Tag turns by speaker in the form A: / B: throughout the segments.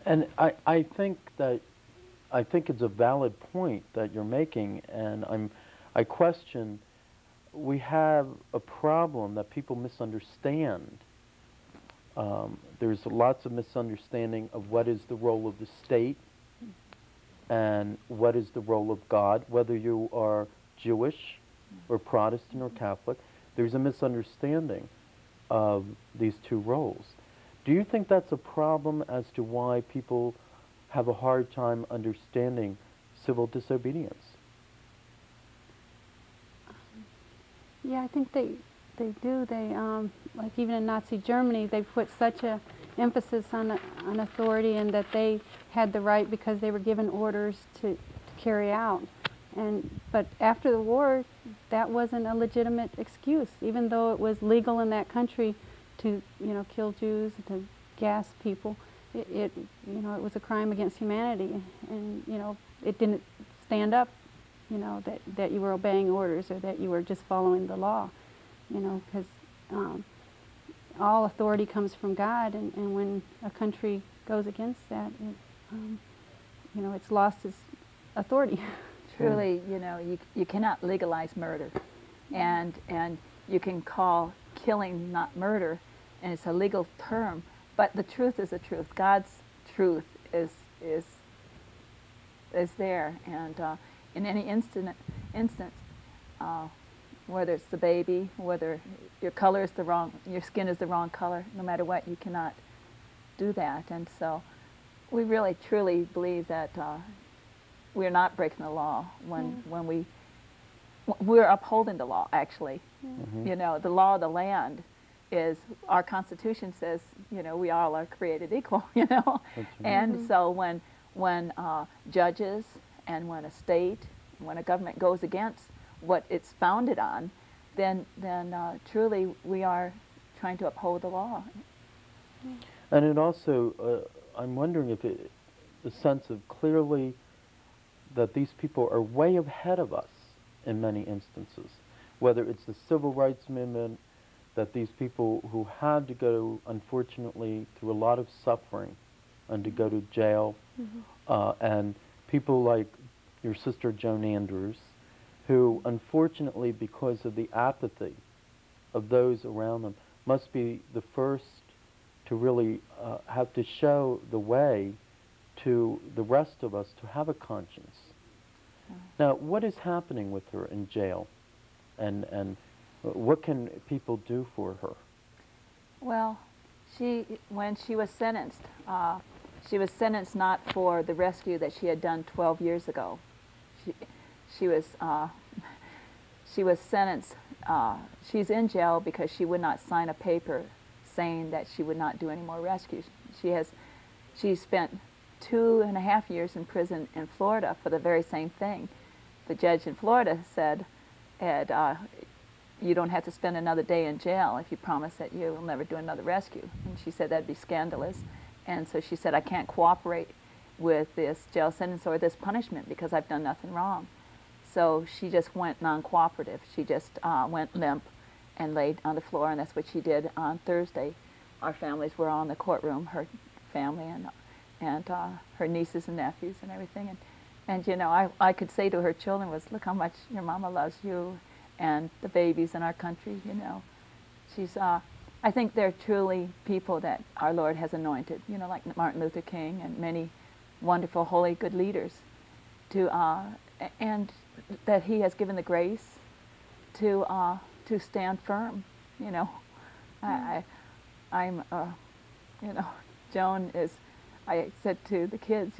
A: And I think it's a valid point that you're making, and I question, we have a problem that people misunderstand. There's lots of misunderstanding of what is the role of the state and what is the role of God, whether you are Jewish or Protestant or Catholic. There's a misunderstanding of these two roles. Do you think that's a problem as to why people have a hard time understanding civil disobedience?
B: Yeah, I think they do. They like even in Nazi Germany, they put such a emphasis on authority, and that they had the right because they were given orders to carry out. But after the war, that wasn't a legitimate excuse, even though it was legal in that country to kill Jews, to gas people. It was a crime against humanity, and it didn't stand up, that you were obeying orders or that you were just following the law, because all authority comes from God, and when a country goes against that, it's lost its authority.
C: Truly, you cannot legalize murder, and you can call killing not murder, and it's a legal term, but the truth is the truth. God's truth is there, and in any instance, whether it's the baby, whether your color is your skin is the wrong color, no matter what, you cannot do that. And so we really truly believe that we're not breaking the law when we're upholding the law, actually.
A: Mm-hmm.
C: The law of the land is, our Constitution says, we all are created equal, And so when judges and when a state, when a government goes against what it's founded on, then truly we are trying to uphold the law.
A: And it also, I'm wondering if the sense of clearly that these people are way ahead of us in many instances, whether it's the civil rights movement, that these people who had to go, unfortunately, through a lot of suffering and to go to jail, and people like your sister Joan Andrews, who unfortunately, because of the apathy of those around them, must be the first to really have to show the way to the rest of us to have a conscience. Now, what is happening with her in jail, and what can people do for her?
C: Well, when she was sentenced not for the rescue that she had done 12 years ago. She was sentenced. She's in jail because she would not sign a paper saying that she would not do any more rescues. She spent 2.5 years in prison in Florida for the very same thing. The judge in Florida said, Ed, you don't have to spend another day in jail if you promise that you will never do another rescue. And she said that'd be scandalous. And so she said, I can't cooperate with this jail sentence or this punishment because I've done nothing wrong. So she just went non-cooperative. She just went limp and laid on the floor, and that's what she did on Thursday. Our families were all in the courtroom, her family and her nieces and nephews and everything. And I could say to her children was, look how much your mama loves you and the babies in our country, She's, I think they're truly people that our Lord has anointed, like Martin Luther King and many wonderful, holy, good leaders, and that He has given the grace to stand firm, I'm, Joan is, I said to the kids,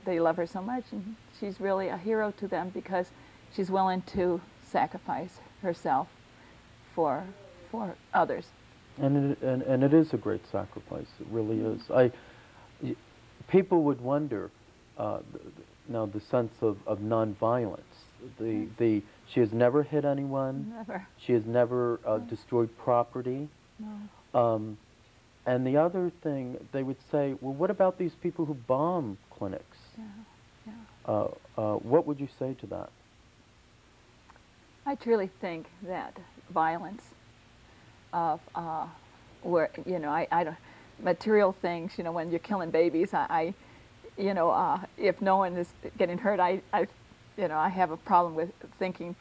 C: they love her so much, and she's really a hero to them because she's willing to sacrifice herself for others.
A: And it is a great sacrifice. It really is. People would wonder, now the sense of nonviolence. She has never hit anyone.
C: Never.
A: She has never destroyed property.
C: No.
A: And the other thing, they would say, well, what about these people who bomb clinics?
C: Yeah.
A: What would you say to that?
C: I truly think that violence of where I don't material things, when you're killing babies, I you know, if no one is getting hurt, you know, I have a problem with thinking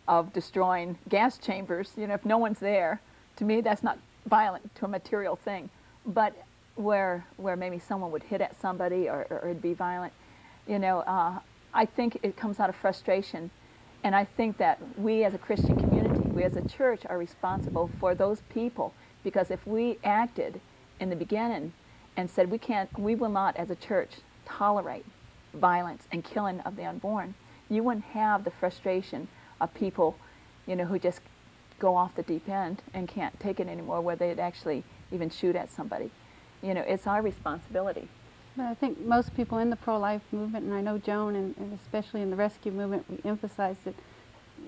C: of destroying gas chambers. You know, if no one's there, to me that's not violent to a material thing. But where maybe someone would hit at somebody or it'd be violent, you know, I think it comes out of frustration. And I think that we as a Christian community, we as a church are responsible for those people, because if we acted in the beginning and said we will not as a church tolerate violence and killing of the unborn, you wouldn't have the frustration of people, you know, who just go off the deep end and can't take it anymore, where they'd actually even shoot at somebody. You know, it's our responsibility.
B: But I think most people in the pro-life movement, and I know Joan, and especially in the rescue movement, we emphasize that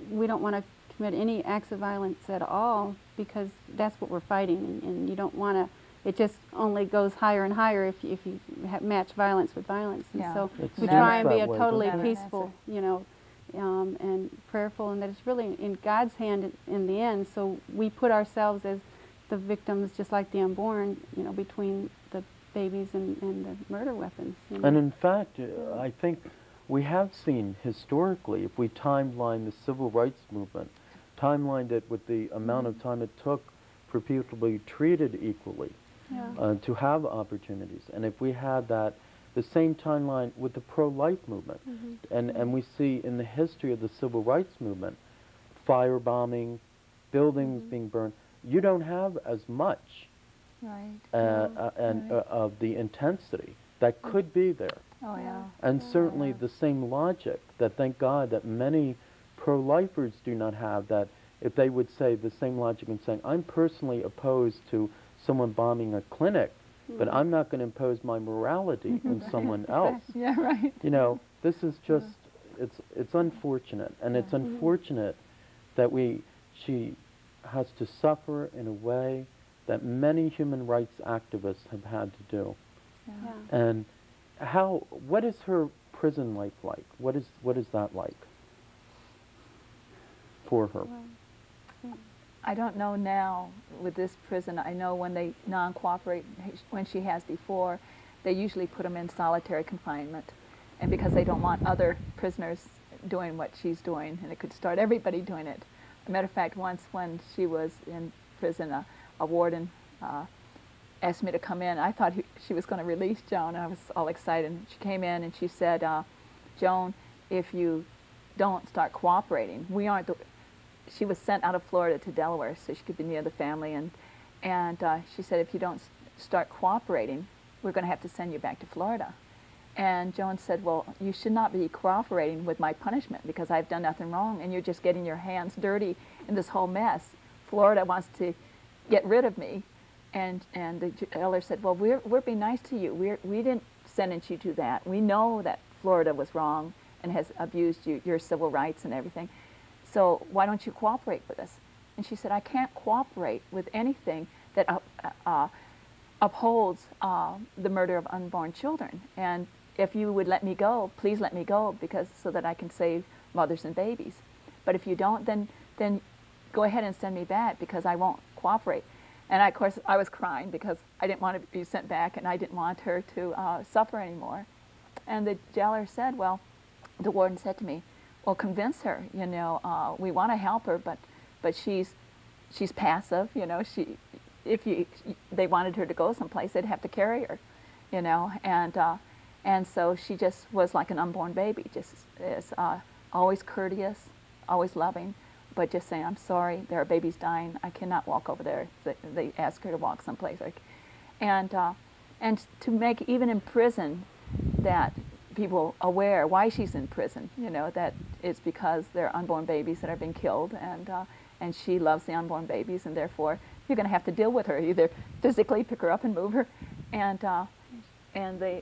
B: we don't want to commit any acts of violence at all, because that's what we're fighting, and you don't want to. It just only goes higher and higher if you match violence with violence. And
C: Yeah.
B: so
A: It
B: we
A: seems
B: try and be
A: that
B: a
A: way,
B: totally
A: doesn't
C: it?
B: peaceful, you know, and prayerful, and that it's really in God's hand in the end. So we put ourselves as the victims, just like the unborn, you know, between the babies and the murder weapons. You know?
A: And in fact, I think we have seen historically, if we timeline the civil rights movement, timelined it with the amount of time it took for people to be treated equally,
B: Yeah.
A: to have opportunities. And if we had that, the same timeline with the pro-life movement, and we see in the history of the civil rights movement, firebombing, buildings being burned, you don't have as much
C: Right.
A: of the intensity that could be there.
C: Oh, yeah.
A: And certainly the same logic that, thank God, that many pro-lifers do not have, that if they would say the same logic in saying, I'm personally opposed to someone bombing a clinic, but I'm not going to impose my morality on someone else.
C: Yeah, right.
A: You know, this is just, it's unfortunate. And it's unfortunate that she has to suffer in a way that many human rights activists have had to do.
C: Yeah.
B: Yeah.
A: And what is her prison life like? What is that like for her?
C: I don't know now with this prison. I know when they non-cooperate, when she has before, they usually put them in solitary confinement. And because they don't want other prisoners doing what she's doing, and it could start everybody doing it. As a matter of fact, once when she was in prison, a warden asked me to come in. I thought she was going to release Joan. I was all excited. She came in and she said, Joan, if you don't start cooperating, she was sent out of Florida to Delaware so she could be near the family, and she said, if you don't start cooperating, we're going to have to send you back to Florida. And Joan said, well, you should not be cooperating with my punishment because I've done nothing wrong, and you're just getting your hands dirty in this whole mess. Florida wants to get rid of me. And the jailer said, well, we're being nice to you. We didn't sentence you to that. We know that Florida was wrong and has abused your civil rights and everything. So why don't you cooperate with us? And she said, I can't cooperate with anything that upholds the murder of unborn children. And if you would let me go, please let me go, so that I can save mothers and babies. But if you don't, then go ahead and send me back, because I won't cooperate. And of course, I was crying because I didn't want to be sent back, and I didn't want her to suffer anymore. And the jailer said, well, the warden said to me, well, convince her, you know, we want to help her, but she's passive, you know. If they wanted her to go someplace, they'd have to carry her, you know. And so she just was like an unborn baby, just always courteous, always loving, but just saying, I'm sorry, there are babies dying, I cannot walk over there. They ask her to walk someplace. And to make, even in prison, that people aware why she's in prison, you know, that it's because there are unborn babies that are being killed, and she loves the unborn babies, and therefore you're going to have to deal with her, either physically pick her up and move her, and they